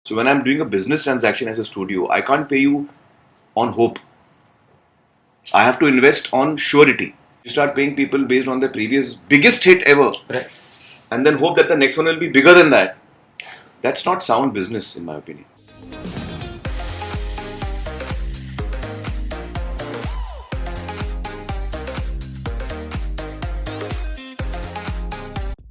So when I'm doing a business transaction as a studio, I can't pay you on hope. I have to invest on surety. You start paying people based on the previous biggest hit ever, Right. and then hope that the next one will be bigger than that. That's not sound business, in my opinion.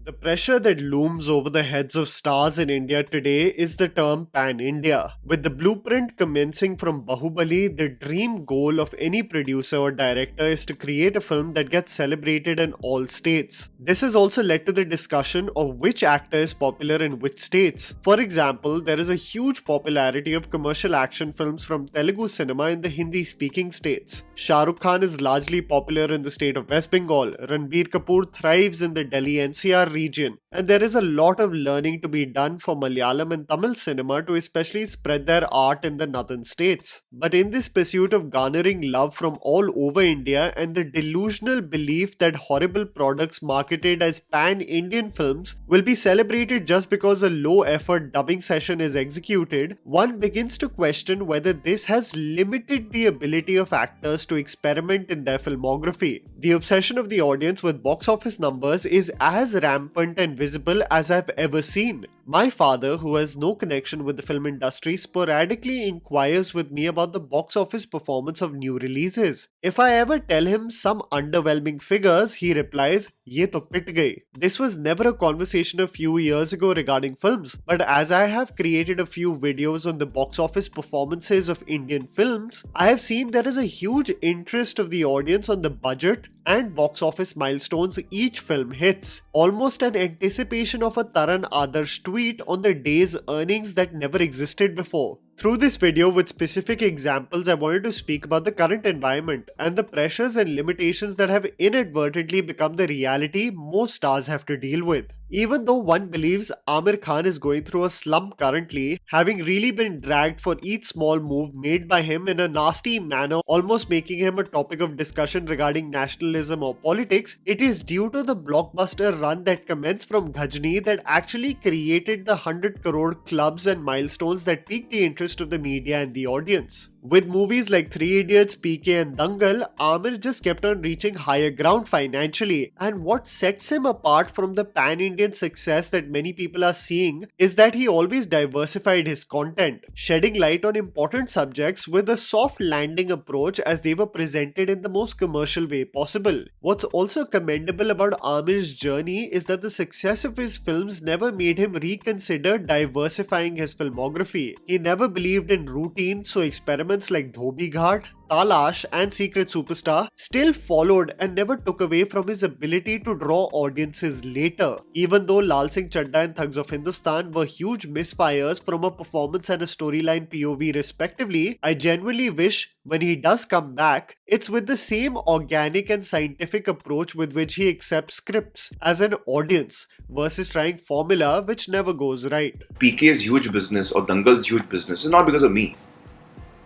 The pressure that looms over the heads of stars in India today is the term pan-India. With the blueprint commencing from Bahubali, the dream goal of any producer or director is to create a film that gets celebrated in all states. This has also led to the discussion of which actor is popular in which states. For example, there is a huge popularity of commercial action films from Telugu cinema in the Hindi-speaking states. Shah Rukh Khan is largely popular in the state of West Bengal. Ranbir Kapoor thrives in the Delhi NCR region, and there is a lot of learning to be done for Malayalam and Tamil cinema to especially spread their art in the northern states. But in this pursuit of garnering love from all over India and the delusional belief that horrible products marketed as pan-Indian films will be celebrated just because a low-effort dubbing session is executed, one begins to question whether this has limited the ability of actors to experiment in their filmography. The obsession of the audience with box office numbers is as rampant and visible as I've ever seen. My father, who has no connection with the film industry, sporadically inquires with me about the box office performance of new releases. If I ever tell him some underwhelming figures, he replies, "Ye to pit gayi." This was never a conversation a few years ago regarding films, but as I have created a few videos on the box office performances of Indian films, I have seen there is a huge interest of the audience on the budget and box office milestones each film hits. Almost an anticipation of a Taran Adarsh tweet on the day's earnings that never existed before. Through this video with specific examples, I wanted to speak about the current environment and the pressures and limitations that have inadvertently become the reality most stars have to deal with. Even though one believes Amir Khan is going through a slump currently, having really been dragged for each small move made by him in a nasty manner, almost making him a topic of discussion regarding nationalism or politics, it is due to the blockbuster run that commenced from Ghajni that actually created the 100 crore clubs and milestones that piqued the interest of the media and the audience. With movies like Three Idiots, PK and Dangal, Amir just kept on reaching higher ground financially, and what sets him apart from the pan-Indian success that many people are seeing is that he always diversified his content, shedding light on important subjects with a soft landing approach as they were presented in the most commercial way possible. What's also commendable about Amir's journey is that the success of his films never made him reconsider diversifying his filmography. He never believed in routine, so experiments like Dhobi Ghat, Talash and Secret Superstar still followed and never took away from his ability to draw audiences later. Even though Lal Singh Chadda and Thugs of Hindustan were huge misfires from a performance and a storyline POV respectively, I genuinely wish when he does come back, it's with the same organic and scientific approach with which he accepts scripts as an audience versus trying formula which never goes right. PK's huge business or Dangal's huge business is not because of me.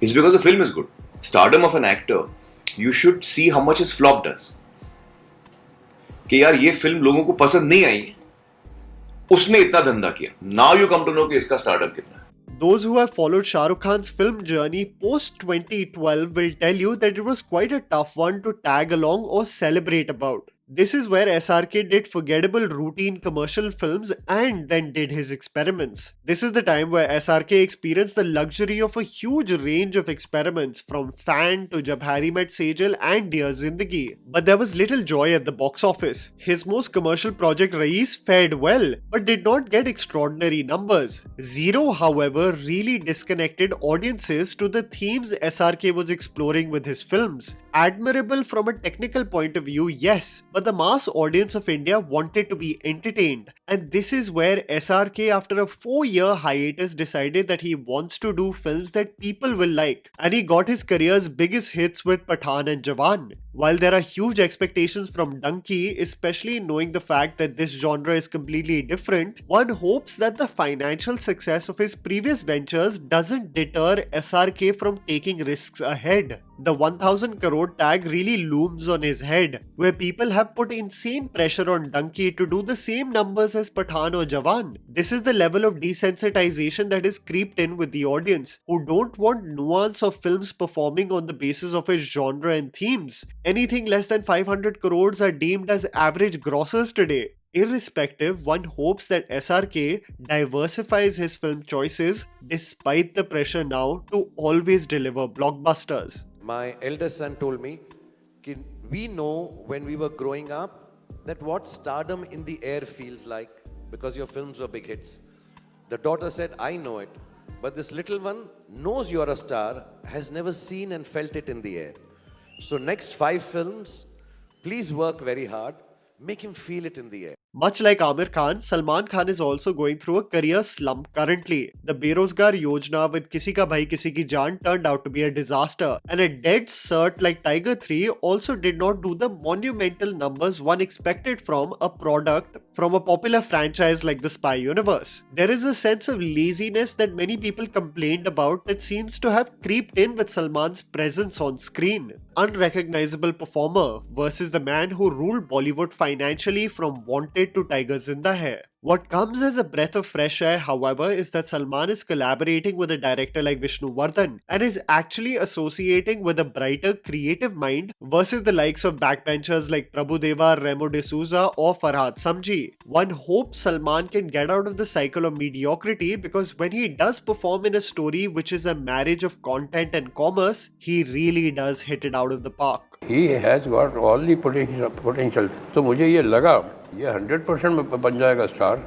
It's because the film is good. Stardom of an actor, you should see how much his flop does. कि यार ये film लोगों को पसंद नहीं आई, उसने इतना धंधा किया. Now you come to know कि इसका stardom कितना है. Those who have followed Shah Rukh Khan's film journey post 2012 will tell you that it was quite a tough one to tag along or celebrate about. This is where SRK did forgettable routine commercial films and then did his experiments. This is the time where SRK experienced the luxury of a huge range of experiments from Fan to Jab Harry Met Sejal and Dear Zindagi. But there was little joy at the box office. His most commercial project Raees fared well, but did not get extraordinary numbers. Zero, however, really disconnected audiences to the themes SRK was exploring with his films. Admirable from a technical point of view, yes, but the mass audience of India wanted to be entertained, and this is where SRK after a 4-year hiatus decided that he wants to do films that people will like, and he got his career's biggest hits with Pathaan and Jawan. While there are huge expectations from Dunki, especially knowing the fact that this genre is completely different, one hopes that the financial success of his previous ventures doesn't deter SRK from taking risks ahead. The 1000 crore tag really looms on his head, where people have put insane pressure on Dunki to do the same numbers as Pathaan or Jawan. This is the level of desensitization that is creeped in with the audience, who don't want nuance of films performing on the basis of its genre and themes. Anything less than 500 crores are deemed as average grossers today. Irrespective, one hopes that SRK diversifies his film choices despite the pressure now to always deliver blockbusters. My eldest son told me, "Ki we know when we were growing up that what stardom in the air feels like because your films were big hits." The daughter said, "I know it, but this little one knows you're a star, has never seen and felt it in the air. So next 5 films, please work very hard, make him feel it in the air." Much like Amir Khan, Salman Khan is also going through a career slump currently. The Berozgar Yojana with Kisi Ka Bhai Kisi Ki Jaan turned out to be a disaster, and a dead cert like Tiger 3 also did not do the monumental numbers one expected from a product from a popular franchise like the Spy Universe. There is a sense of laziness that many people complained about that seems to have creeped in with Salman's presence on screen. Unrecognizable performer versus the man who ruled Bollywood financially from Wanted to Tiger Zinda Hai. What comes as a breath of fresh air, however, is that Salman is collaborating with a director like Vishnu Vardhan and is actually associating with a brighter creative mind versus the likes of backbenchers like Prabhu Remo D'Souza or Farhad Samji. One hopes Salman can get out of the cycle of mediocrity, because when he does perform in a story which is a marriage of content and commerce, he really does hit it out of the park. He has got all the potential. तो मुझे ये लगा ये 100% में बन जाएगा star,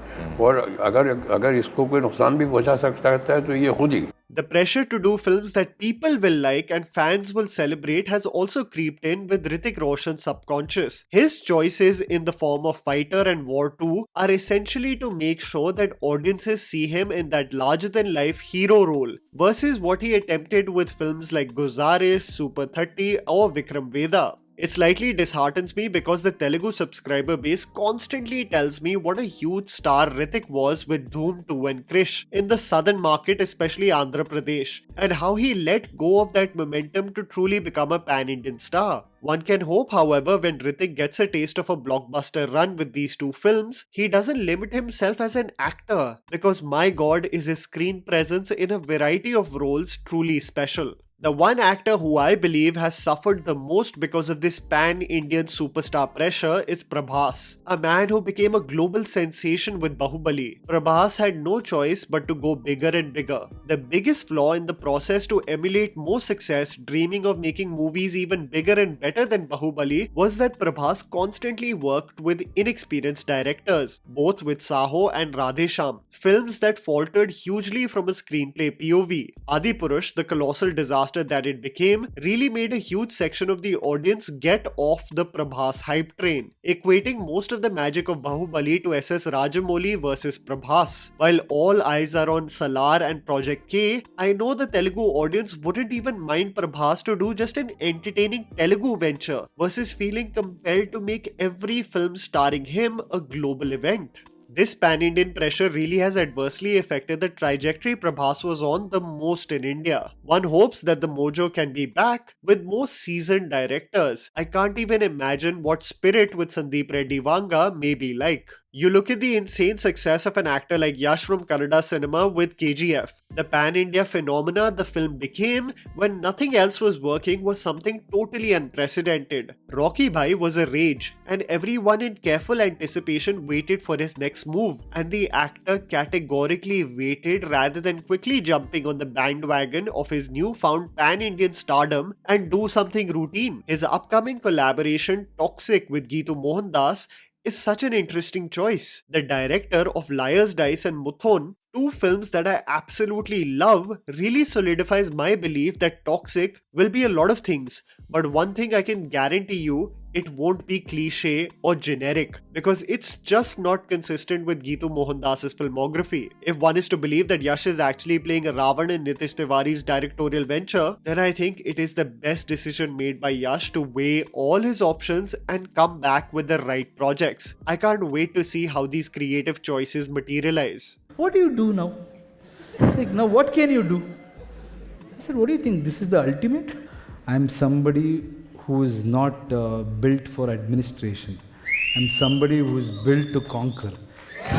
और अगर इसको कोई नुकसान भी पहुंचा सकता है तो ये खुद ही. The pressure to do films that people will like and fans will celebrate has also creeped in with Hrithik Roshan's subconscious. His choices in the form of Fighter and War 2 are essentially to make sure that audiences see him in that larger-than-life hero role, versus what he attempted with films like Guzaris, Super 30 or Vikram Vedha. It slightly disheartens me because the Telugu subscriber base constantly tells me what a huge star Hrithik was with Dhoom 2 and Krish in the southern market, especially Andhra Pradesh, and how he let go of that momentum to truly become a pan-Indian star. One can hope, however, when Hrithik gets a taste of a blockbuster run with these 2 films, he doesn't limit himself as an actor, because my god is his screen presence in a variety of roles truly special. The one actor who I believe has suffered the most because of this pan-Indian superstar pressure is Prabhas, a man who became a global sensation with Bahubali. Prabhas had no choice but to go bigger and bigger. The biggest flaw in the process to emulate more success, dreaming of making movies even bigger and better than Bahubali, was that Prabhas constantly worked with inexperienced directors, both with Saho and Radhesham, films that faltered hugely from a screenplay POV. Adipurush, the colossal disaster that it became, really made a huge section of the audience get off the Prabhas hype train, equating most of the magic of Bahubali to SS Rajamouli versus Prabhas. While all eyes are on Salaar and Project K, I know the Telugu audience wouldn't even mind Prabhas to do just an entertaining Telugu venture versus feeling compelled to make every film starring him a global event. This pan-Indian pressure really has adversely affected the trajectory Prabhas was on the most in India. One hopes that the mojo can be back with more seasoned directors. I can't even imagine what Spirit with Sandeep Reddy Vanga may be like. You look at the insane success of an actor like Yash from Kannada cinema with KGF. The pan-India phenomena the film became when nothing else was working was something totally unprecedented. Rocky Bhai was a rage, and everyone in careful anticipation waited for his next move, and the actor categorically waited rather than quickly jumping on the bandwagon of his newfound pan-Indian stardom and do something routine. His upcoming collaboration Toxic with Geetu Mohandas is such an interesting choice. The director of Liar's Dice and Muthon, 2 films that I absolutely love, really solidifies my belief that Toxic will be a lot of things, But one thing I can guarantee you, it won't be cliche or generic because it's just not consistent with Geetu Mohandas's filmography. If one is to believe that Yash is actually playing a Ravan in Nitish Tiwari's directorial venture, then I think it is the best decision made by Yash to weigh all his options and come back with the right projects. I can't wait to see how these creative choices materialize. What do you do now? It's like, now what can you do? I said, what do you think? This is the ultimate? I'm somebody who is not built for administration. I'm somebody who is built to conquer.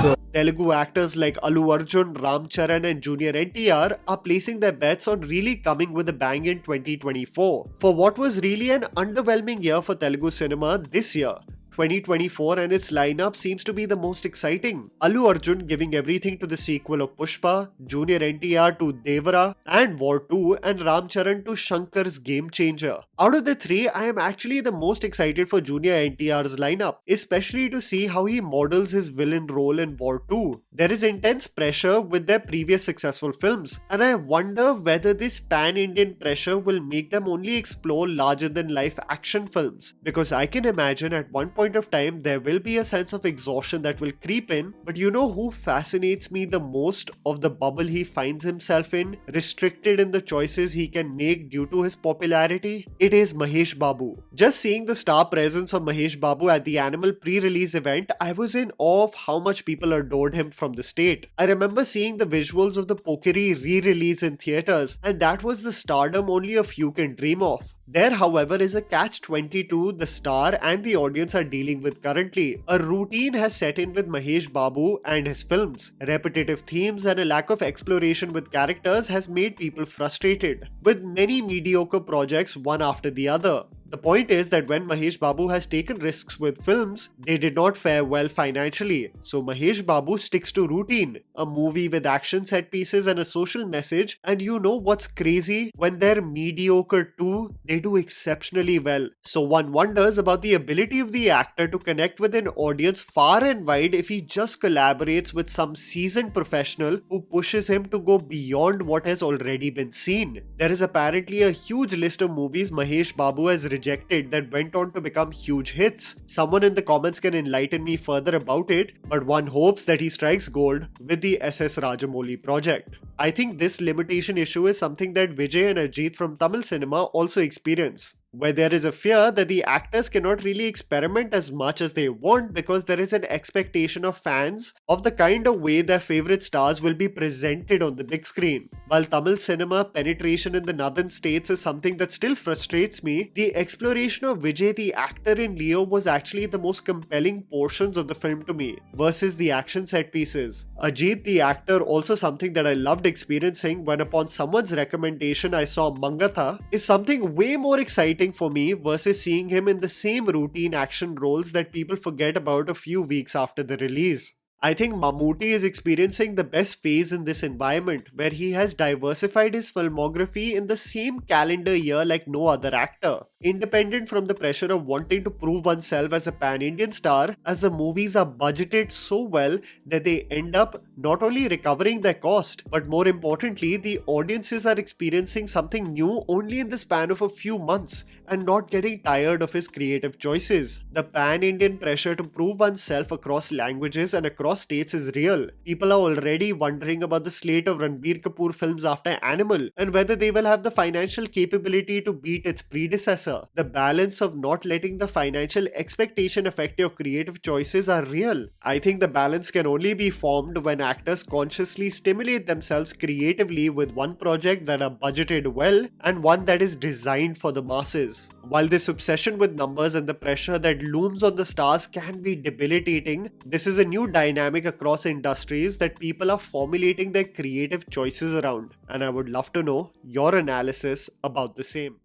So Telugu actors like Allu Arjun, Ram Charan and Junior NTR are placing their bets on really coming with a bang in 2024. For what was really an underwhelming year for Telugu cinema this year, 2024 and its lineup seems to be the most exciting. Allu Arjun giving everything to the sequel of Pushpa, Junior NTR to Devara and War 2 and Ram Charan to Shankar's Game Changer. Out of the three, I am actually the most excited for Junior NTR's lineup, especially to see how he models his villain role in War 2. There is intense pressure with their previous successful films, and I wonder whether this pan-Indian pressure will make them only explore larger-than-life action films, because I can imagine at one point of time there will be a sense of exhaustion that will creep in. But you know who fascinates me the most of the bubble he finds himself in, restricted in the choices he can make due to his popularity? It is Mahesh Babu. Just seeing the star presence of Mahesh Babu at the Animal pre-release event, I was in awe of how much people adored him from the state. I remember seeing the visuals of the Pokeri re-release in theatres, and that was the stardom only a few can dream of. There, however, is a catch-22 the star and the audience are dealing with currently. A routine has set in with Mahesh Babu and his films. Repetitive themes and a lack of exploration with characters has made people frustrated, with many mediocre projects one after the other. The point is that when Mahesh Babu has taken risks with films, they did not fare well financially. So Mahesh Babu sticks to routine, a movie with action set pieces and a social message, and you know what's crazy? When they're mediocre too, they do exceptionally well. So one wonders about the ability of the actor to connect with an audience far and wide if he just collaborates with some seasoned professional who pushes him to go beyond what has already been seen. There is apparently a huge list of movies Mahesh Babu has rejected that went on to become huge hits. Someone in the comments can enlighten me further about it, but one hopes that he strikes gold with the SS Rajamouli project. I think this limitation issue is something that Vijay and Ajit from Tamil cinema also experience, where there is a fear that the actors cannot really experiment as much as they want because there is an expectation of fans of the kind of way their favorite stars will be presented on the big screen. While Tamil cinema penetration in the northern states is something that still frustrates me, the exploration of Vijay the actor in Leo was actually the most compelling portions of the film to me, versus the action set pieces. Ajit the actor, also something that I loved experiencing when upon someone's recommendation I saw Mangatha, is something way more exciting for me versus seeing him in the same routine action roles that people forget about a few weeks after the release. I think Mammootty is experiencing the best phase in this environment, where he has diversified his filmography in the same calendar year like no other actor. Independent from the pressure of wanting to prove oneself as a pan-Indian star, as the movies are budgeted so well that they end up not only recovering their cost, but more importantly, the audiences are experiencing something new only in the span of a few months and not getting tired of his creative choices. The pan-Indian pressure to prove oneself across languages and across states is real. People are already wondering about the slate of Ranbir Kapoor films after Animal and whether they will have the financial capability to beat its predecessor. The balance of not letting the financial expectation affect your creative choices are real. I think the balance can only be formed when actors consciously stimulate themselves creatively with one project that are budgeted well and one that is designed for the masses. While this obsession with numbers and the pressure that looms on the stars can be debilitating, this is a new dynamic across industries that people are formulating their creative choices around, and I would love to know your analysis about the same.